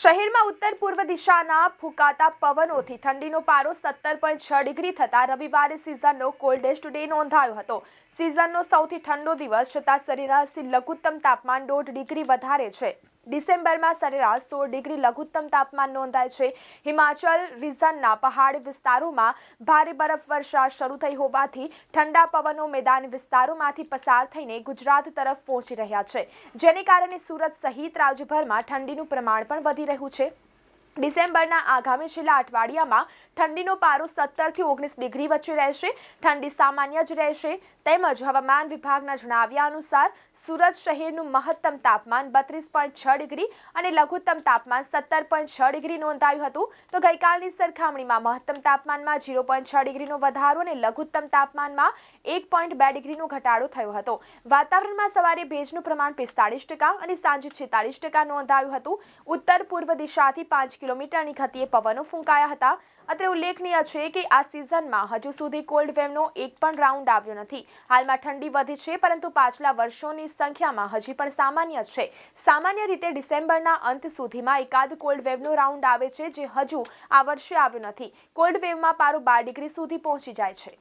શહેરમાં ઉત્તર પૂર્વ દિશાના ફૂંકાતા પવનોથી ઠંડીનો પારો 17.6 ડિગ્રી થતા રવિવારે સિઝનનો કોલ્ડેસ્ટ ડે નોંધાયો હતો। સિઝનનો સૌથી ઠંડો દિવસ છતાં સરેરાશથી લઘુત્તમ તાપમાન 1.5 ડિગ્રી વધારે છે। ડિસેમ્બરમાં સરેરાશ 16 ડિગ્રી લઘુત્તમ તાપમાન નોંધાય છે। હિમાચલ રીઝનના પહાડી વિસ્તારોમાં ભારે બરફવર્ષા શરૂ થઈ હોવાથી ઠંડા પવનો મેદાની વિસ્તારોમાંથી પસાર થઈને ગુજરાત તરફ પહોંચી રહ્યા છે, જેને કારણે સુરત સહિત રાજ્યભરમાં ઠંડીનું પ્રમાણ પણ વધી રહ્યું છે। ડિસેમ્બરના આગામી છેલ્લા અઠવાડિયામાં ઠંડીનો પારો 17 થી 19 ડિગ્રી વચ્ચે રહેશે। ઠંડી સામાન્ય જ રહેશે તેમજ હવામાન વિભાગના જણાવ્યા અનુસાર સુરત શહેરનું મહત્તમ તાપમાન 32.6 ડિગ્રી અને લઘુત્તમ તાપમાન 17.6 ડિગ્રી નોંધાયું હતું, તો ગઈકાલની સરખામણીમાં મહત્તમ તાપમાનમાં 0.6 ડિગ્રીનો વધારો અને લઘુત્તમ તાપમાનમાં 1.2 ડિગ્રીનો ઘટાડો થયો હતો। વાતાવરણમાં સવારે ભેજનું પ્રમાણ 45% અને સાંજે 46% નોંધાયું હતું। ઉત્તર પૂર્વ દિશાથી 5 કિલોમીટરની ગતિએ પવનો ફૂંકાયા હતા। અત્રે ઉલ્લેખનીય છે કે આ સિઝનમાં હજુ સુધી કોલ્ડ વેવનો એક પણ રાઉન્ડ આવ્યો નથી। હાલમાં ઠંડી વધી છે, પરંતુ પાછલા વર્ષોની સંખ્યામાં હજી પણ સામાન્ય છે। સામાન્ય રીતે ડિસેમ્બરના અંત સુધીમાં એકાદ કોલ્ડ વેવનો રાઉન્ડ આવે છે, જે હજુ આ વર્ષે આવ્યો નથી। કોલ્ડ વેવમાં પારો 12 ડિગ્રી સુધી પહોંચી જાય છે।